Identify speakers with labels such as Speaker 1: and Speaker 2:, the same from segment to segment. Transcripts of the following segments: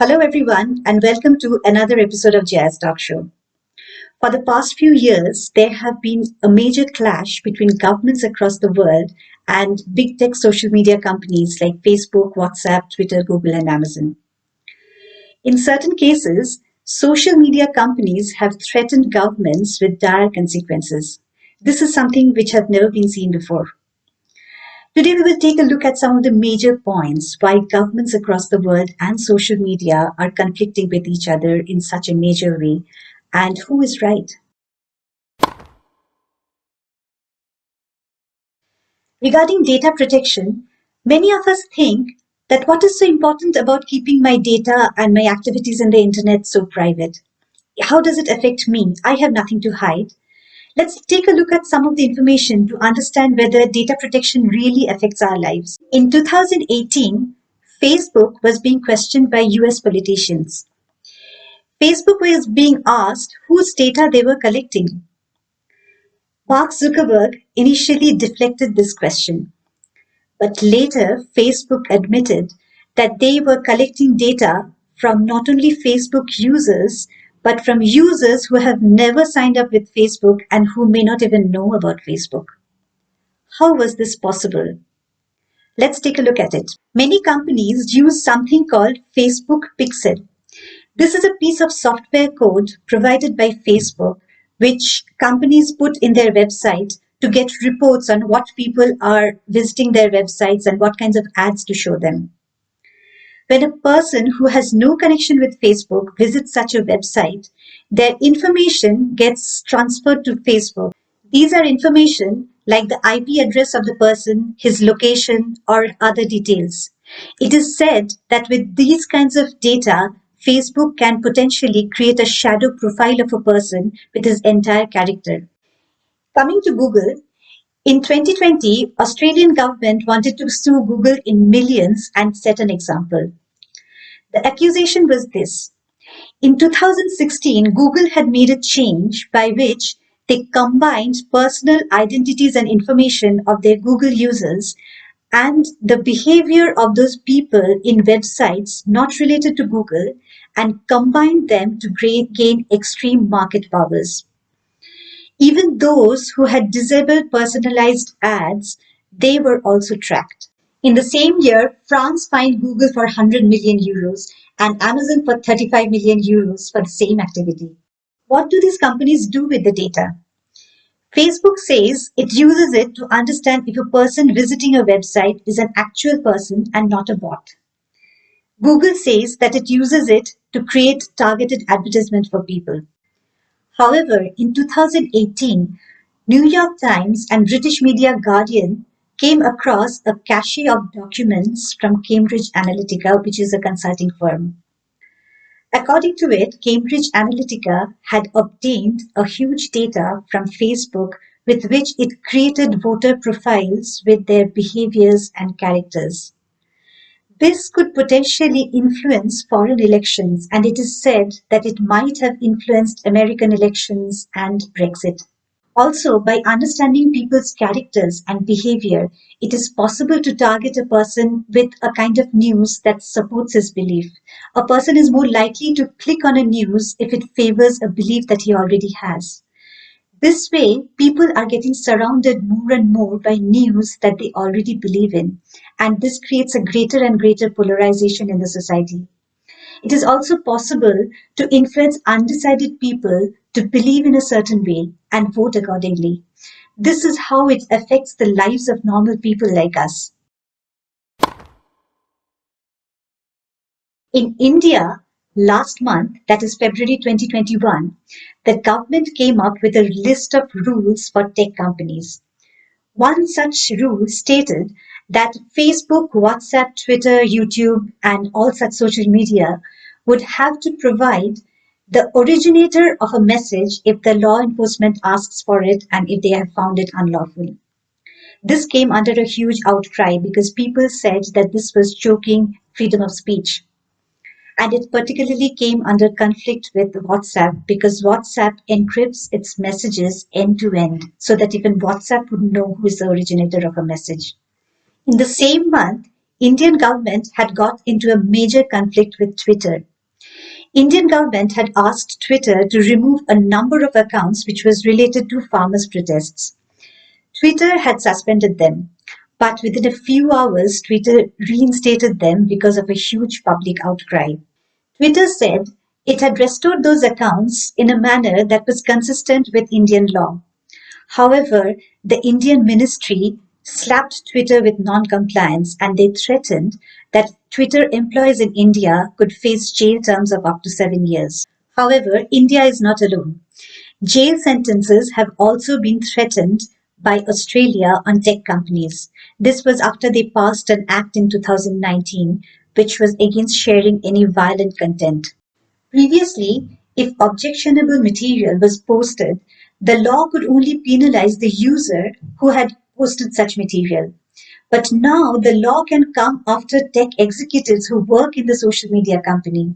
Speaker 1: Hello, everyone, and welcome to another episode of jayatalkshow. For the past few years, there have been a major clash between governments across the world and big tech social media companies like Facebook, WhatsApp, Twitter, Google, and Amazon. In certain cases, social media companies have threatened governments with dire consequences. This is something which has never been seen before. Today, we will take a look at some of the major points why governments across the world and social media are conflicting with each other in such a major way, and who is right. Regarding data protection, many of us think that what is so important about keeping my data and my activities in the internet so private? How does it affect me? I have nothing to hide. Let's take a look at some of the information to understand whether data protection really affects our lives. In 2018, Facebook was being questioned by US politicians. Facebook was being asked whose data they were collecting. Mark Zuckerberg initially deflected this question, but later Facebook admitted that they were collecting data from not only Facebook users, but from users who have never signed up with Facebook and who may not even know about Facebook. How was this possible? Let's take a look at it. Many companies use something called Facebook Pixel. This is a piece of software code provided by Facebook, which companies put in their website to get reports on what people are visiting their websites and what kinds of ads to show them. When a person who has no connection with Facebook visits such a website, their information gets transferred to Facebook. These are information like the IP address of the person, his location, or other details. It is said that with these kinds of data, Facebook can potentially create a shadow profile of a person with his entire character. Coming to Google, in 2020, Australian government wanted to sue Google in millions and set an example. The accusation was this. In 2016, Google had made a change by which they combined personal identities and information of their Google users and the behavior of those people in websites not related to Google and combined them to gain extreme market powers. Even those who had disabled personalized ads, they were also tracked. In the same year, France fined Google for 100 million euros and Amazon for 35 million euros for the same activity. What do these companies do with the data? Facebook says it uses it to understand if a person visiting a website is an actual person and not a bot. Google says that it uses it to create targeted advertisement for people. However, in 2018, New York Times and British media Guardian came across a cache of documents from Cambridge Analytica, which is a consulting firm. According to it, Cambridge Analytica had obtained a huge data from Facebook with which it created voter profiles with their behaviors and characters. This could potentially influence foreign elections, and it is said that it might have influenced American elections and Brexit. Also, by understanding people's characters and behavior, it is possible to target a person with a kind of news that supports his belief. A person is more likely to click on a news if it favors a belief that he already has. This way, people are getting surrounded more and more by news that they already believe in, and this creates a greater and greater polarization in the society. It is also possible to influence undecided people to believe in a certain way and vote accordingly. This is how it affects the lives of normal people like us. In India, last month, that is February 2021, the government came up with a list of rules for tech companies. One such rule stated that Facebook, WhatsApp, Twitter, YouTube, and all such social media would have to provide the originator of a message if the law enforcement asks for it and if they have found it unlawful. This came under a huge outcry because people said that this was choking freedom of speech. And it particularly came under conflict with WhatsApp because WhatsApp encrypts its messages end to end so that even WhatsApp would know who is the originator of a message. In the same month, Indian government had got into a major conflict with Twitter Indian government had asked Twitter to remove a number of accounts which was related to farmers' protests. Twitter had suspended them, but within a few hours, Twitter reinstated them because of a huge public outcry. Twitter said it had restored those accounts in a manner that was consistent with Indian law. However, the Indian ministry slapped Twitter with non-compliance and they threatened that Twitter employees in India could face jail terms of up to 7 years. However, India is not alone. Jail sentences have also been threatened by Australia on tech companies. This was after they passed an act in 2019 which was against sharing any violent content. Previously, if objectionable material was posted, the law could only penalize the user who had posted such material. But now the law can come after tech executives who work in the social media company.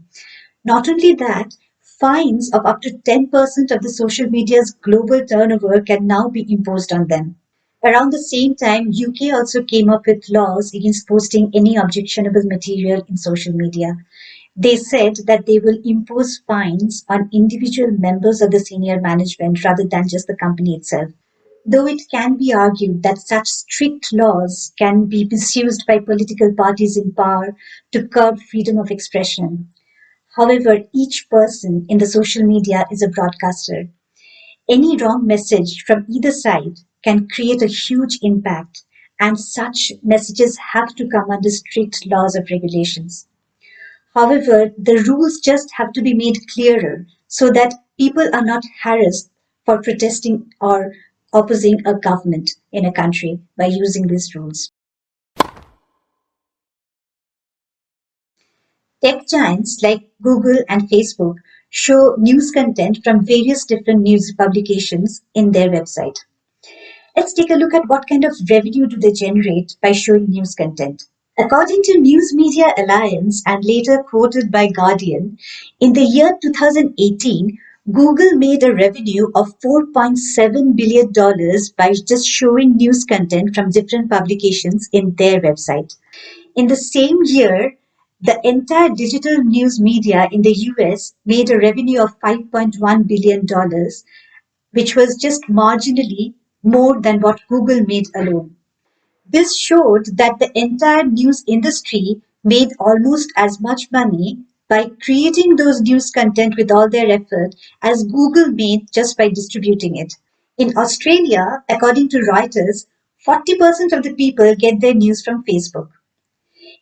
Speaker 1: Not only that, fines of up to 10% of the social media's global turnover can now be imposed on them. Around the same time, UK also came up with laws against posting any objectionable material in social media. They said that they will impose fines on individual members of the senior management rather than just the company itself. Though it can be argued that such strict laws can be misused by political parties in power to curb freedom of expression. However, each person in the social media is a broadcaster. Any wrong message from either side can create a huge impact, and such messages have to come under strict laws of regulations. However, the rules just have to be made clearer so that people are not harassed for protesting or opposing a government in a country by using these rules. Tech giants like Google and Facebook show news content from various different news publications in their website. Let's take a look at what kind of revenue do they generate by showing news content. According to News Media Alliance and later quoted by Guardian, in the year 2018, Google made a revenue of $4.7 billion by just showing news content from different publications in their website. In the same year, the entire digital news media in the US made a revenue of $5.1 billion, which was just marginally more than what Google made alone. This showed that the entire news industry made almost as much money by creating those news content with all their effort as Google made just by distributing it. In Australia, according to Reuters, 40% of the people get their news from Facebook.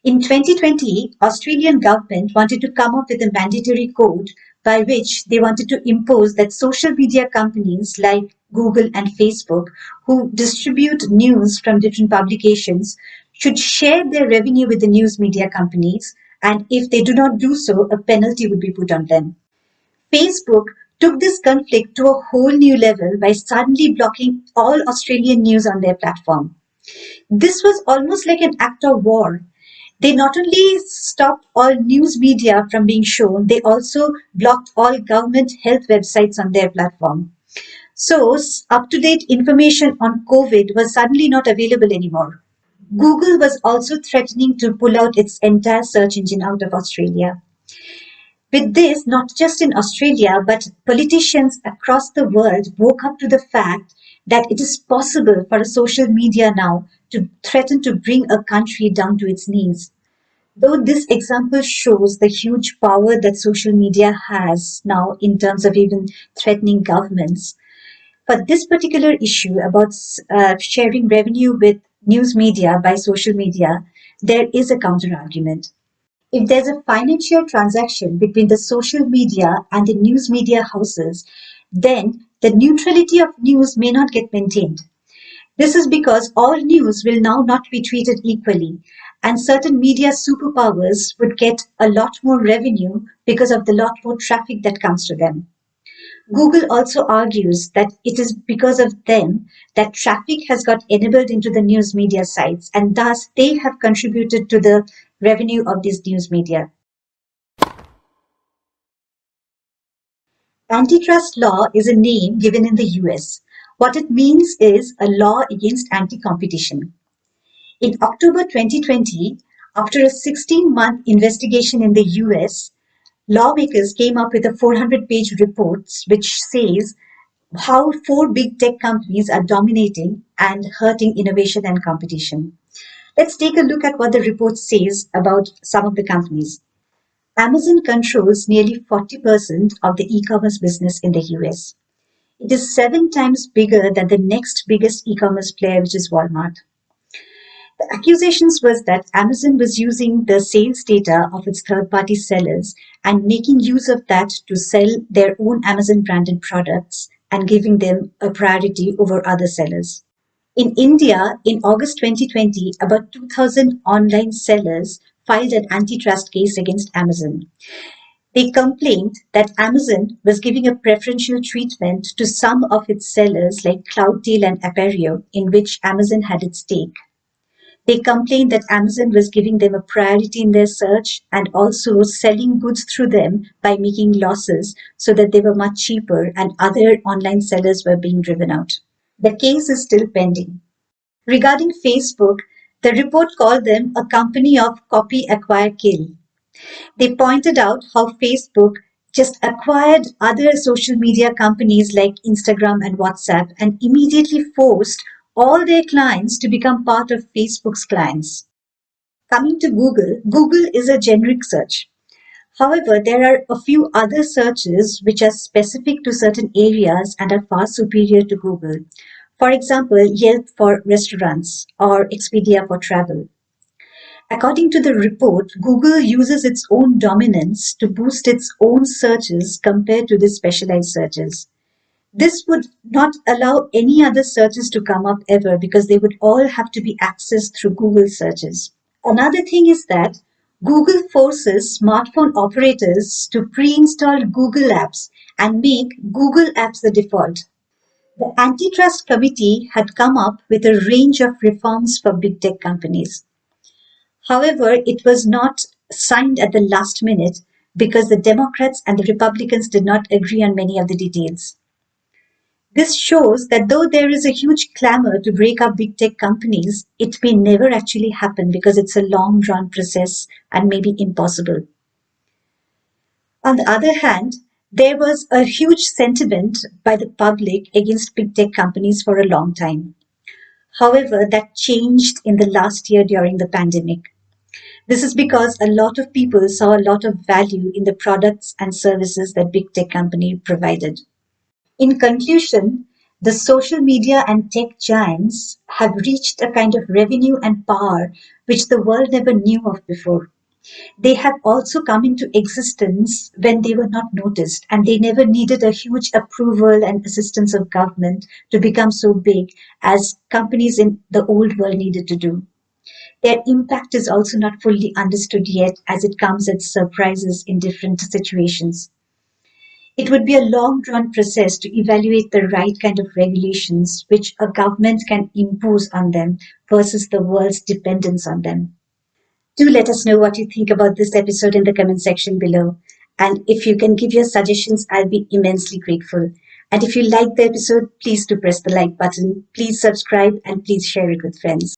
Speaker 1: In 2020, Australian government wanted to come up with a mandatory code by which they wanted to impose that social media companies like Google and Facebook, who distribute news from different publications, should share their revenue with the news media companies, and if they do not do so, a penalty would be put on them. Facebook took this conflict to a whole new level by suddenly blocking all Australian news on their platform. This was almost like an act of war. They not only stopped all news media from being shown, they also blocked all government health websites on their platform. So, up to date information on COVID was suddenly not available anymore. Google was also threatening to pull out its entire search engine out of Australia. With this, not just in Australia, but politicians across the world woke up to the fact that it is possible for a social media now to threaten to bring a country down to its knees. Though this example shows the huge power that social media has now in terms of even threatening governments, for this particular issue about sharing revenue with news media by social media, there is a counter argument. If there's a financial transaction between the social media and the news media houses, then the neutrality of news may not get maintained. This is because all news will now not be treated equally, and certain media superpowers would get a lot more revenue because of the lot more traffic that comes to them. Google also argues that it is because of them that traffic has got enabled into the news media sites, and thus they have contributed to the revenue of these news media. Antitrust law is a name given in the US. What it means is a law against anti competition. In October 2020, after a 16-month investigation in the US, Lawmakers came up with a 400-page report which says how four big tech companies are dominating and hurting innovation and competition. Let's take a look at what the report says about some of the companies. Amazon controls nearly 40% of the e-commerce business in the US. It is 7 times bigger than the next biggest e-commerce player, which is Walmart. The accusations was that Amazon was using the sales data of its third-party sellers and making use of that to sell their own Amazon branded products and giving them a priority over other sellers. In India, in August 2020, about 2,000 online sellers filed an antitrust case against Amazon. They complained that Amazon was giving a preferential treatment to some of its sellers like Cloudtail and Appareo, in which Amazon had its stake. They complained that Amazon was giving them a priority in their search and also selling goods through them by making losses so that they were much cheaper and other online sellers were being driven out. The case is still pending. Regarding Facebook, the report called them a company of copy, acquire, kill. They pointed out how Facebook just acquired other social media companies like Instagram and WhatsApp and immediately forced all their clients to become part of Facebook's clients. Coming to Google, Google is a generic search. However, there are a few other searches which are specific to certain areas and are far superior to Google. For example, Yelp for restaurants or Expedia for travel. According to the report, Google uses its own dominance to boost its own searches compared to the specialized searches. This would not allow any other searches to come up ever because they would all have to be accessed through Google searches. Another thing is that Google forces smartphone operators to pre-install Google apps and make Google apps the default. The Antitrust Committee had come up with a range of reforms for big tech companies. However, it was not signed at the last minute because the Democrats and the Republicans did not agree on many of the details. This shows that though there is a huge clamor to break up big tech companies, it may never actually happen because it's a long drawn process and maybe impossible. On the other hand, there was a huge sentiment by the public against big tech companies for a long time. However, that changed in the last year during the pandemic. This is because a lot of people saw a lot of value in the products and services that big tech company provided. In conclusion, the social media and tech giants have reached a kind of revenue and power which the world never knew of before. They have also come into existence when they were not noticed, and they never needed a huge approval and assistance of government to become so big as companies in the old world needed to do. Their impact is also not fully understood yet as it comes as surprises in different situations. It would be a long drawn process to evaluate the right kind of regulations which a government can impose on them versus the world's dependence on them. Do let us know what you think about this episode in the comment section below. And if you can give your suggestions, I'll be immensely grateful. And if you like the episode, please do press the like button, please subscribe, and please share it with friends.